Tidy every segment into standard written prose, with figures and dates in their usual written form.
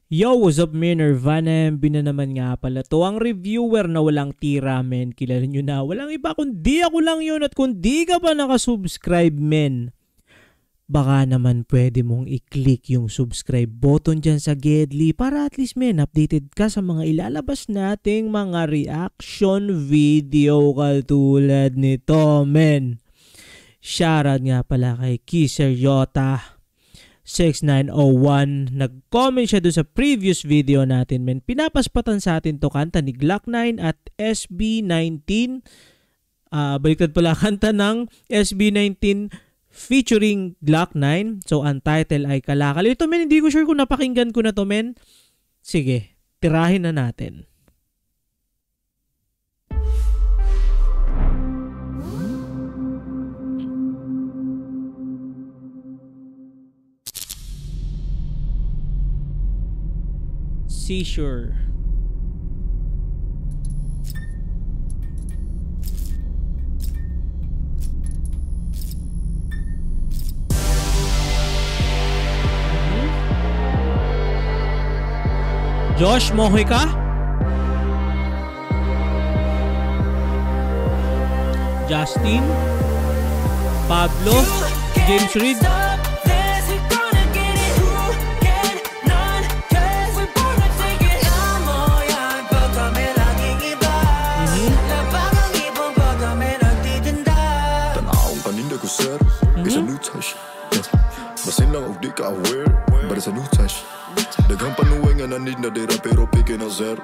Yo, what's up men? Nirvana MB na naman nga pala to. Ang reviewer na walang tira men. Kilala nyo na. Walang iba kundi ako lang yun. At kung di ka pa nakasubscribe men, baka naman pwede mong i-click yung subscribe button dyan sa Gedli para at least men, updated ka sa mga ilalabas nating mga reaction video katulad nito men. Shoutout nga pala kay Kisser Yota 6901. Nag-comment siya doon sa previous video natin men. Pinapaspatan sa atin to kanta ni Glock9 at SB19. Baliktad pala, kanta ng SB19 featuring Glock9. So ang title ay Kalakal. Ito men, hindi ko sure kung napakinggan ko na to men. Sige, tirahin na natin. Seizure. Josh Mojica, Justin, Pablo, James Reed, It's a new touch. Basin lang og di ka aware, but it's a new touch. Daghang panuwing nga nanid na dira pero pike na zer.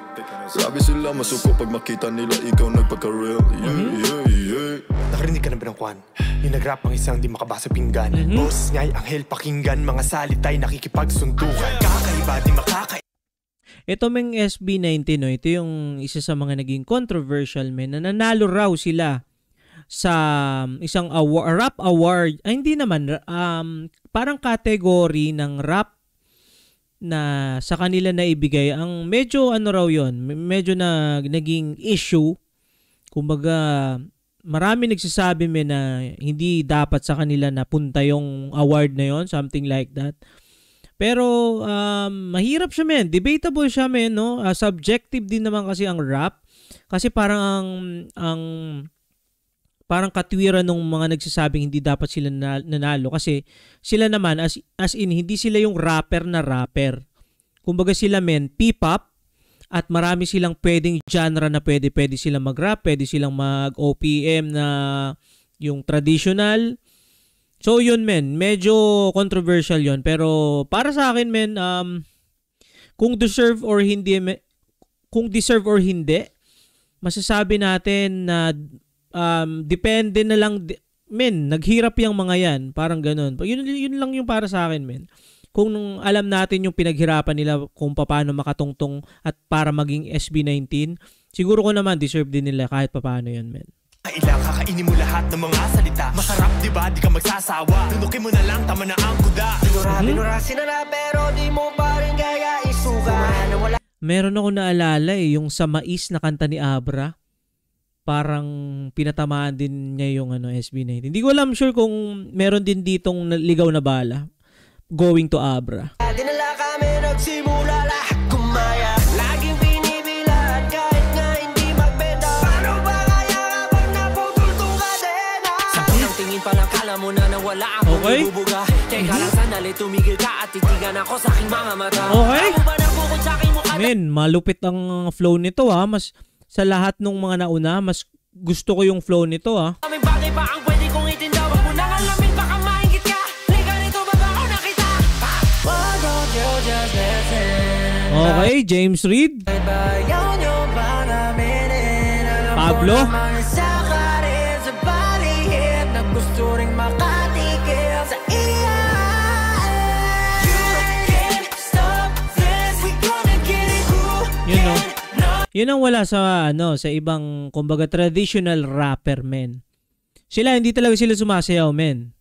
Grabe sila masuko pag makita nila ikaw nagpaka-real. Nakarinig ka na ba ng kwan? Yung nag-rap ang isang di makabasa pinggan. Boss nga'y anghel pakinggan, mga salitay nakikipagsuntukan. Kakaiba di makaka. Ito mong SB19 no, ito yung isa sa mga naging controversial men na nanalo raw sila sa isang award, rap award. Ay hindi naman, parang category ng rap na sa kanila na ibigay. Ang medyo ano raw yon, medyo na naging issue. Kumbaga marami nagsasabi na hindi dapat sa kanila napunta yung award na yon, something like that. Pero mahirap siya men, debatable siya men no. Subjective din naman kasi ang rap. Kasi parang parang katwiran ng mga nagsasabing hindi dapat sila nanalo kasi sila naman as in hindi sila yung rapper na rapper. Kumbaga sila men P-pop at marami silang pwedeng genre na pwede silang mag-rap, pwede silang mag-OPM na yung traditional. So yun men, medyo controversial yun pero para sa akin men kung deserve or hindi masasabi natin na depende na lang men, naghirap yung mga yan, parang ganun. Yun lang yung para sa akin men. Kung alam natin yung pinaghirapan nila kung paano makatungtong at para maging SB19, siguro ko naman deserve din nila kahit paano yun men. Kailang kakainin mo lahat ng mga salita. Masarap diba, di ka magsasawa. Tunukin mo na lang, tama na ang kuda. Binurasin na pero di mo pa rin kaya isuga. Meron ako naalala yung sa Mais na kanta ni Abra. Parang pinatamaan din niya yung SB19. Hindi ko alam sure kung meron din ditong ligaw na bala. Going to Abra. Dinala kami nagsimula lahat kumaya. Laging binibilan kahit nga hindi magbenta. Paano ba kaya kapag naputol tong kadena? Sa unang tingin pa lang kala mo na nawala akong ibubuga. Teka lang sandali, tumigil ka at titigan ako sa aking mga mata. Okay. Ako ba nabukod sa aking mukha? Men, malupit ang flow nito ha. Mas sa lahat ng mga nauna, mas gusto ko yung flow nito ha. May bagay pa ang pwede kong itinda. Wag mo nang alamin, baka maingit ka. Liga nito ba ako nakita? Why don't you just listen? Okay, James Reed, Pablo, yun ang wala sa sa ibang kumbaga traditional rapper men. Hindi talaga sila sumasayaw men.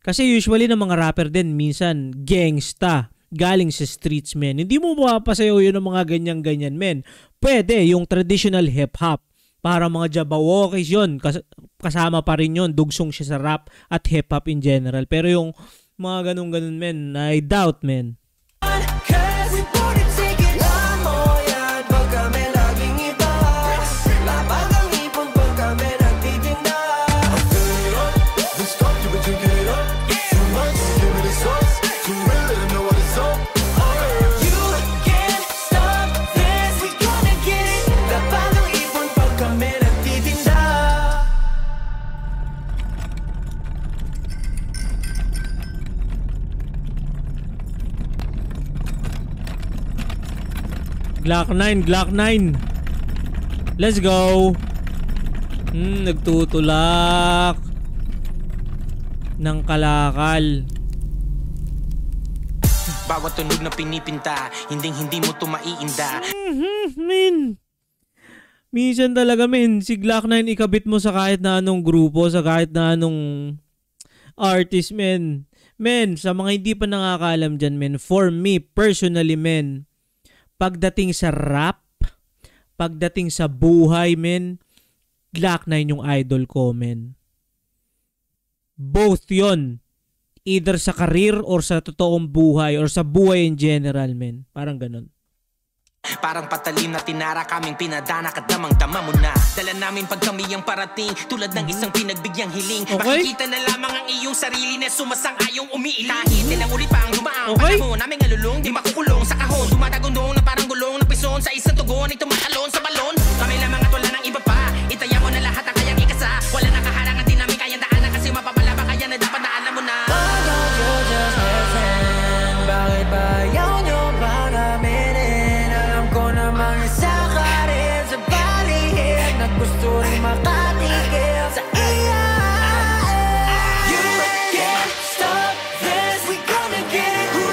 Kasi usually ng mga rapper din minsan gangsta, galing sa streets men. Hindi mo mapapasayaw yun ng mga ganyan men. Pwede yung traditional hip hop. Para mga Jabberwockies yun, kasama pa rin yun, dugsong siya sa rap at hip hop in general. Pero yung mga ganun men, I doubt men. Glock 9, Glock 9. Let's go. Nagtutulak ng kalakal. Bawat tunog na pinipinta, hindi mo to maiinda. Men. Minsan talaga, men, si Glock 9 ikabit mo sa kahit na anong grupo, sa kahit na anong artist, men. Men, sa mga hindi pa nakakaalam dyan, men, for me, personally, men, pagdating sa rap, pagdating sa buhay, men, Glock 9 yung idol ko, men. Both yon, either sa career or sa totoong buhay or sa buhay in general, men. Parang ganun. Parang patalim na tinara kaming pinadana at damang-dama mo na. Dala namin pag kami ang parating, tulad ng isang pinagbigyan hiling. Okay. Makikita na lamang ang iyong sarili na sumasang-ayong umiiling. Kahit nilang ulit pa ang dumaang Okay. panahon, naming alulong, di makukulong sa kahon. Dumadagundong na parang gulong ng pison, sa isang tugon ay tumatalon sa balon. Kami lamang at wala ng iba pa, itaya mo na lahat ang kayang ikasa. Wala nakaharang at di namin kayang daanan, kasi mapapalaba kaya na dapat na alam mo na. Why don't you just listen? Bakit ba ayaw nyo bang aminin? Alam ko namang isa ka rin sa balihid na gusto rin makatigil sa iya. You can't stop this, we gonna get it. Who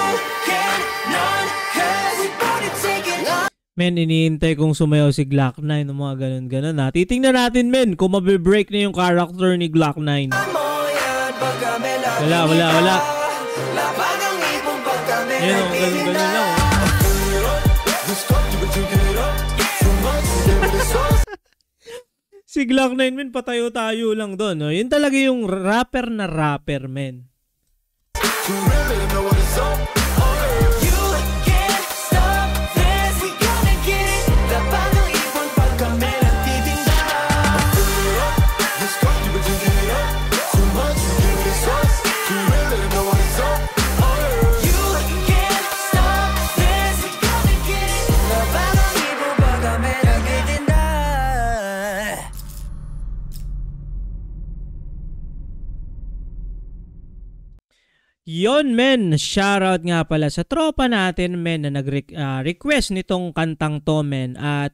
can none, cause we gonna take it on. Men, iniintay kong sumayaw si Glock 9 ng mga ganun-ganun ha. Titingnan natin, men, kung mabibreak na yung character ni Glock 9. Wala. Ayun o, ganun-ganun lang. Si Glock 9, men, patayo-tayo lang doon. No? Yun talaga yung rapper na rapper, men. You can't stop this, we gonna get it. Dapat ng ipon pag kami nagtitinda. You can't stop this, we gonna get it. Dapat ng ipon pag kami nagtitinda. Yon, men, shoutout nga pala sa tropa natin, men, na nag-request nitong kantang to, men. At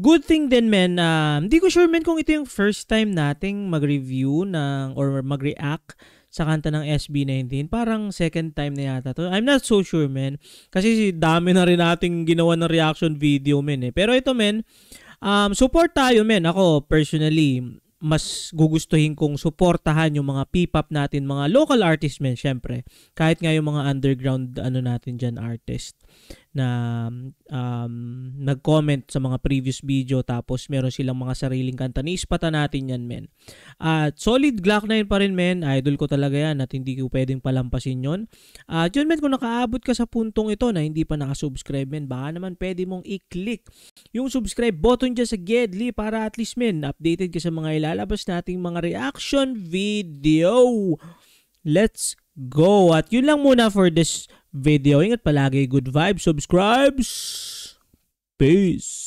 good thing din, men, hindi ko sure, men, kung ito yung first time nating mag-review or mag-react sa kanta ng SB19. Parang second time na yata to. I'm not so sure, men. Kasi dami na rin nating ginawa ng reaction video, men. Pero ito, men, support tayo, men. Ako, personally, mas gugustuhin kong suportahan yung mga P-pop natin, mga local artists, men, syempre. Kahit nga yung mga underground natin dyan, artist na nag-comment sa mga previous video, tapos meron silang mga sariling kanta. Niispatan natin yan, men. At solid Glock 9 pa rin, men. Idol ko talaga yan at hindi ko pwedeng palampasin yon. At yun, men, kung nakaabot ka sa puntong ito na hindi pa nakasubscribe, men, baka naman pwede mong i-click yung subscribe button dyan sa Gedli para at least, men, updated ka sa mga ilalabas nating mga reaction video. Let's go. At yun lang muna for this video. Ingat palagi, good vibes, subscribes. Peace.